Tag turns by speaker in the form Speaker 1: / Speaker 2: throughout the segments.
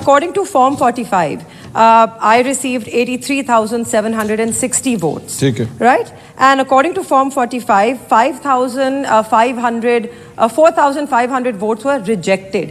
Speaker 1: According to form 45, I received 83,760 votes. Right? And according to form 45, 4,500 votes were rejected.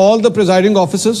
Speaker 2: all the presiding officers?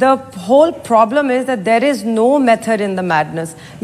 Speaker 1: The whole problem is that there is no method in the madness.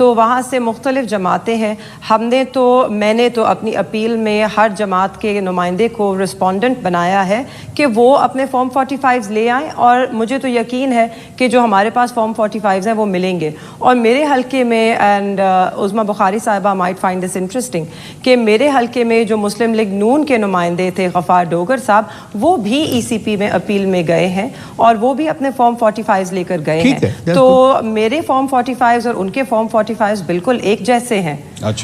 Speaker 1: تو وہاں سے مختلف جماعتیں ہیں. میں نے تو اپنی اپیل میں ہر جماعت کے نمائندے کو رسپونڈنٹ بنایا ہے کہ وہ اپنے فارم 45 لے آئیں, اور مجھے تو یقین ہے کہ جو ہمارے پاس فارم 45 ہیں وہ ملیں گے. اور میرے حلقے میں, اینڈ عظمیٰ بخاری صاحبہ مائٹ فائنڈ دس انٹرسٹنگ, کہ میرے حلقے میں جو مسلم لیگ نون کے نمائندے تھے غفار ڈوگر صاحب, وہ بھی ای سی پی میں اپیل میں گئے ہیں اور وہ بھی اپنے فارم 45 لے کر گئے ہیں. تو میرے فارم 45 اور ان کے فارم 45 بالکل ایک جیسے ہیں.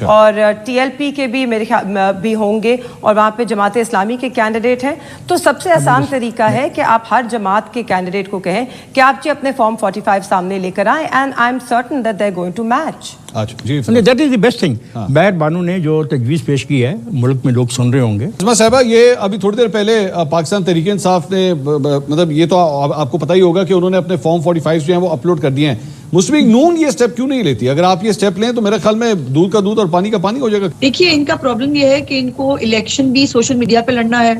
Speaker 1: اور ٹی ایل پی کے بھی میرے خیال بھی ہوں گے, اور وہاں پہ جماعت اسلامی کے کینڈیڈیٹ ہیں. تو سب سے آسان طریقہ ہے کہ آپ ہر جماعت کے کینڈیڈیٹ کو کہیں کہ آپ جی اپنے فارم 45 سامنے لے کر آئیں, and I am certain that they are going to match.
Speaker 3: That is the best thing. Mehar Bano نے جو تجویز پیش کی ہے, ملک میں لوگ سن رہے ہوں گے.
Speaker 2: عظمیٰ صاحبہ, یہ ابھی تھوڑی دیر پہلے پاکستان تحریک انصاف نے, مطلب یہ تو آپ کو پتہ ہی ہوگا کہ انہوں نے اپنے فارم 45 جو ہیں وہ اپلوڈ کر دیے ہیں. مسلم لیگ نون یہ سٹیپ کیوں نہیں لیتی؟ اگر آپ یہ سٹیپ لیں تو میرے خیال میں دودھ کا دودھ اور پانی کا پانی ہو جائے گا.
Speaker 4: دیکھیے, ان کا پرابلم یہ ہے کہ ان کو الیکشن بھی سوشل میڈیا پہ لڑنا ہے,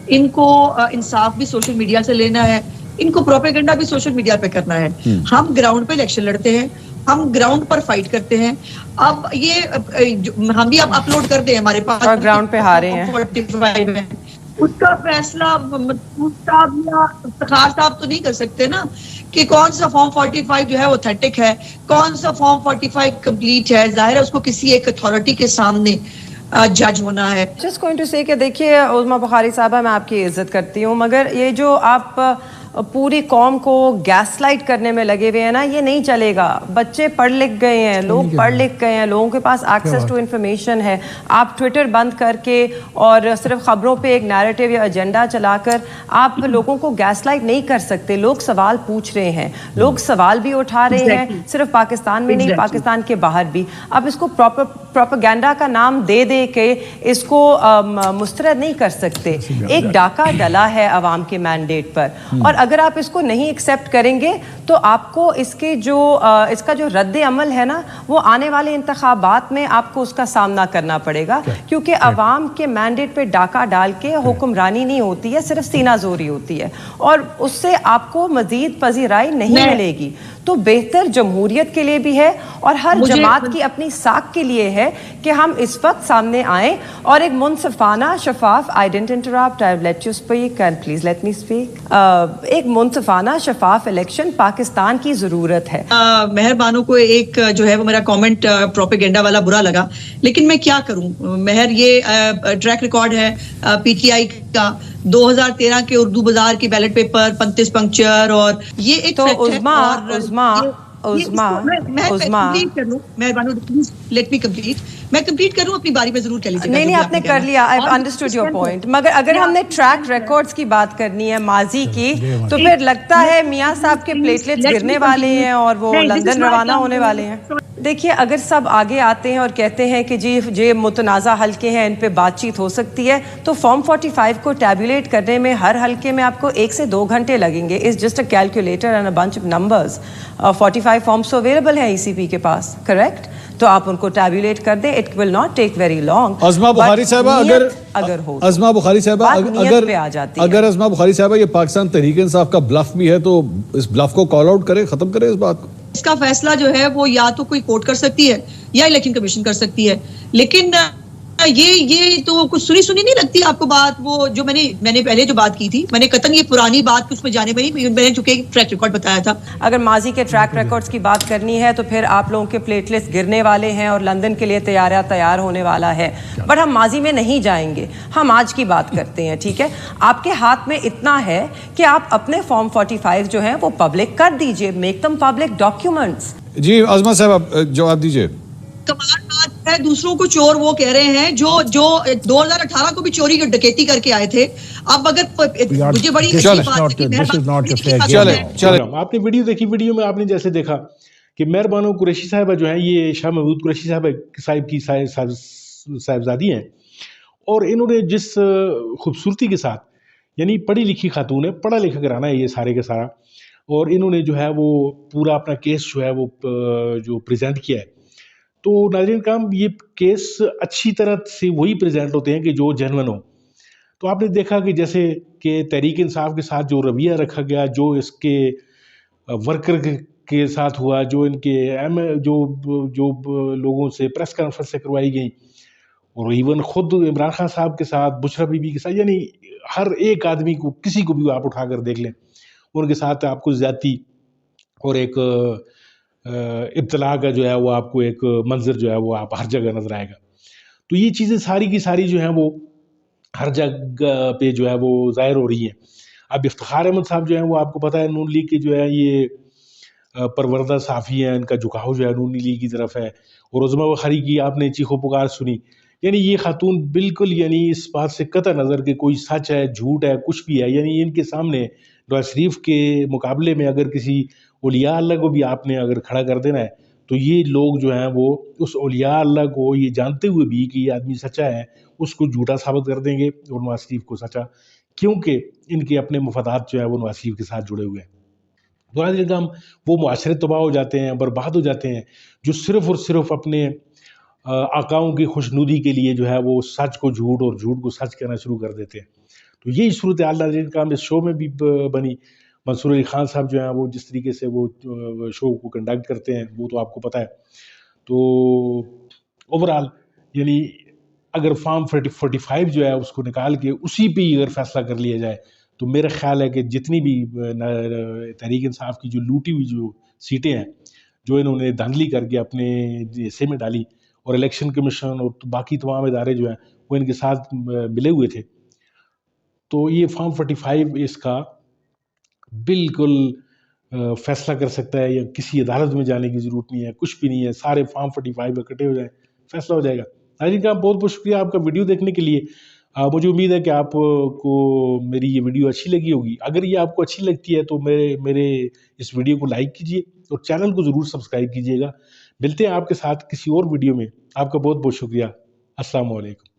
Speaker 4: ان کو انصاف بھی سوشل میڈیا سے لینا ہے, ان کو پروپیگنڈا بھی سوشل میڈیا پہ کرنا ہے. ہم گراؤنڈ پہ الیکشن لڑتے ہیں, ہم گراؤنڈ پر فائٹ کرتے ہیں. اب یہ ہم بھی اب اپلوڈ کر دیں ہمارے پاس,
Speaker 1: اور گراؤنڈ پہ ہارے ہیں.
Speaker 4: اس کا فیصلہ صاحب یا افتخار صاحب تو نہیں کر سکتے نا کہ کون سا فارم 45 جو ہے وہ اوتھینٹک ہے, کون سا فارم 45 کمپلیٹ ہے. ظاہر ہے اس کو کسی ایک اتھارٹی کے سامنے جج ہونا ہے.
Speaker 1: جسٹ گوئنگ ٹو سے کہ دیکھیے عظمیٰ بخاری صاحبہ, میں آپ کی عزت کرتی ہوں, مگر یہ جو آپ پوری قوم کو گیس لائٹ کرنے میں لگے ہوئے ہیں نا, یہ نہیں چلے گا. بچے پڑھ لکھ گئے ہیں, لوگ پڑھ لکھ گئے ہیں, لوگوں کے پاس ایکسیس ٹو انفارمیشن ہے. آپ ٹویٹر بند کر کے اور صرف خبروں پہ ایک نیریٹو یا ایجنڈا چلا کر آپ لوگوں کو گیس لائٹ نہیں کر سکتے. لوگ سوال پوچھ رہے ہیں, لوگ سوال بھی اٹھا رہے ہیں, صرف پاکستان میں نہیں, پاکستان کے باہر بھی. اب اس کو پروپیگنڈا کا نام دے دے کے اس کو مسترد نہیں کر سکتے. ایک ڈاکہ ڈلا ہے عوام کے مینڈیٹ پر, اور اگر آپ اس کو نہیں ایکسیپٹ کریں گے تو آپ کو اس کا جو رد عمل ہے نا, وہ آنے والے انتخابات میں آپ کو اس کا سامنا کرنا پڑے گا, کیونکہ عوام کے مینڈیٹ پہ ڈاکہ ڈال کے حکمرانی نہیں ہوتی ہے, صرف سینہ زوری ہوتی ہے, اور اس سے آپ کو مزید پذیرائی نہیں ملے گی. تو بہتر جمہوریت کے لیے بھی ہے اور ہر جماعت کی اپنی ساکھ کے لیے ہے کہ ہم اس وقت سامنے آئیں اور ایک منصفانہ شفاف, I didn't interrupt, I've let you speak and please let me speak. ایک منصفانہ شفاف الیکشن پاکستان کی ضرورت ہے.
Speaker 4: مہر بانو کو ایک جو ہے وہ میرا کامنٹ پروپیگنڈا والا برا لگا, لیکن میں کیا کروں. مہر, یہ ٹریک ریکارڈ ہے پی ٹی آئی کا 2013 کے اردو بازار کی بیلٹ پیپر 35 پنکچر, اور یہ ایک
Speaker 1: تو
Speaker 4: میں کمپلیٹ کروں اپنی باری میں ضرور کر لیجیے.
Speaker 1: نہیں, آپ نے کر لیا, I've understood your point. مگر اگر ہم نے ٹریک ریکارڈز کی بات کرنی ہے ماضی کی, تو پھر لگتا ہے میاں صاحب کے پلیٹلیٹس گرنے والے ہیں اور وہ لندن روانہ ہونے والے ہیں. دیکھیے, اگر سب آگے آتے ہیں اور کہتے ہیں کہ جی یہ متنازع حلقے ہیں, ان پہ بات چیت ہو سکتی ہے, تو فارم 45 کو ٹیبولیٹ کرنے میں ہر حلقے میں آپ کو 1 سے 2 گھنٹے لگیں گے. It's just a calculator and a bunch of numbers. 45 forms تو اویلیبل ہیں ای سی پی کے پاس, کریکٹ؟ تو آپ ان کو ٹیبولیٹ کر دیں, it will not take very long.
Speaker 2: Uzma Bukhari Sahiba,
Speaker 1: Uzma Bukhari صاحبہ
Speaker 2: اگر عظمیٰ بخاری صاحبہ یہ پاکستان تحریک انصاف کا بلف بھی ہے, تو اس بلف کو کال آؤٹ کرے, ختم کرے اس بات کو.
Speaker 4: اس کا فیصلہ جو ہے وہ یا تو کوئی کورٹ کر سکتی ہے یا الیکشن کمیشن کر سکتی ہے. لیکن یہ تو کچھ سنی نہیں لگتی آپ کو بات, وہ جو میں نے پہلے جو بات کی تھی, میں نے قطن یہ پرانی بات اس میں جانے میں نہیں, میں نے چونکہ ٹریک ریکارڈ بتایا تھا.
Speaker 1: اگر ماضی کے ٹریک ریکارڈز کی بات کرنی ہے تو پھر آپ لوگوں کے پلیٹلیٹس گرنے والے ہیں اور لندن کے لیے تیار ہونے والا ہے, بٹ ہم ماضی میں نہیں جائیں گے, ہم آج کی بات کرتے ہیں. ٹھیک ہے, آپ کے ہاتھ میں اتنا ہے کہ آپ اپنے فارم 45 جو ہیں وہ پبلک کر دیجئے, میک دم پبلک ڈاکیومنٹس.
Speaker 2: جی عظمیٰ صاحب جواب دیجئے.
Speaker 4: کمال بات ہے, دوسروں کو چور وہ کہہ رہے ہیں جو 2018 کو بھی چوری کی ڈکیتی کر کے آئے تھے. اب اگر مجھے بڑی اچھی بات
Speaker 2: چلے,
Speaker 5: آپ نے ویڈیو دیکھی, ویڈیو میں آپ نے جیسے دیکھا کہ مہر بانو قریشی صاحبہ جو ہیں, یہ شاہ محمود قریشی صاحب کی صاحبزادی ہیں, اور انہوں نے جس خوبصورتی کے ساتھ, یعنی پڑھی لکھی خاتون ہے, پڑھا لکھا گھرانہ ہے یہ سارے کا سارا, اور انہوں نے جو ہے وہ پورا اپنا کیس جو ہے وہ جو پریزنٹ کیا ہے. تو ناظرین کرام, یہ کیس اچھی طرح سے وہی پریزنٹ ہوتے ہیں کہ جو جینون ہو. تو آپ نے دیکھا کہ جیسے کہ تحریک انصاف کے ساتھ جو رویہ رکھا گیا, جو اس کے ورکر کے ساتھ ہوا، جو ان کے جو لوگوں سے پریس کانفرنس سے کروائی گئیں، اور ایون خود عمران خان صاحب کے ساتھ، بشرا بی بی کے ساتھ، یعنی ہر ایک آدمی کو، کسی کو بھی آپ اٹھا کر دیکھ لیں، ان کے ساتھ آپ کو زیادتی اور ایک ابتلاء کا جو ہے وہ آپ کو ایک منظر جو ہے وہ آپ ہر جگہ نظر آئے گا. تو یہ چیزیں ساری کی ساری جو ہیں وہ ہر جگہ پہ جو ہے وہ ظاہر ہو رہی ہیں. اب افتخار احمد صاحب جو ہیں وہ آپ کو پتہ ہے نون لیگ کے جو ہے یہ پروردہ صحافی ہیں، ان کا جھکاؤ جو ہے نون لیگ کی طرف ہے. اور عظمیٰ بخاری کی آپ نے چیخ و پکار سنی، یعنی یہ خاتون بالکل یعنی اس بات سے قطع نظر کہ کوئی سچ ہے جھوٹ ہے کچھ بھی ہے، یعنی ان کے سامنے نواز شریف کے مقابلے میں اگر کسی اولیاء اللہ کو بھی آپ نے اگر کھڑا کر دینا ہے تو یہ لوگ جو ہیں وہ اس اولیاء اللہ کو یہ جانتے ہوئے بھی کہ یہ آدمی سچا ہے اس کو جھوٹا ثابت کر دیں گے اور نواز شریف کو سچا، کیونکہ ان کے اپنے مفادات جو ہیں وہ نواز شریف کے ساتھ جڑے ہوئے ہیں. تو آج ہم وہ معاشرے تباہ ہو جاتے ہیں، برباد ہو جاتے ہیں، جو صرف اور صرف اپنے آقاؤں کی خوشنودی کے لیے جو ہے وہ سچ کو جھوٹ اور جھوٹ کو سچ کہنا شروع کر دیتے ہیں. تو یہی صورتحال ناظرین کرام اس شو میں بھی بنی. منصور علی خان صاحب جو ہیں وہ جس طریقے سے وہ شو کو کنڈکٹ کرتے ہیں وہ تو آپ کو پتہ ہے. تو اوورال یعنی اگر فارم 45 جو ہے اس کو نکال کے اسی پہ ہی اگر فیصلہ کر لیا جائے تو میرا خیال ہے کہ جتنی بھی تحریک انصاف کی جو لوٹی ہوئی جو سیٹیں ہیں جو انہوں نے دھاندلی کر کے اپنے حصے میں ڈالی، اور الیکشن کمیشن اور باقی تمام ادارے جو ہیں وہ ان کے ساتھ ملے ہوئے تھے، تو یہ فارم 45 اس کا بالکل فیصلہ کر سکتا ہے، یا کسی عدالت میں جانے کی ضرورت نہیں ہے، کچھ بھی نہیں ہے، سارے فارم 45 اکٹھے ہو جائیں فیصلہ ہو جائے گا. ناظرین کا بہت بہت شکریہ آپ کا ویڈیو دیکھنے کے لیے. مجھے امید ہے کہ آپ کو میری یہ ویڈیو اچھی لگی ہوگی. اگر یہ آپ کو اچھی لگتی ہے تو میرے اس ویڈیو کو لائک کیجیے اور چینل کو ضرور سبسکرائب کیجیے گا. ملتے ہیں آپ کے ساتھ کسی اور ویڈیو میں. آپ کا بہت بہت شکریہ. السلام علیکم.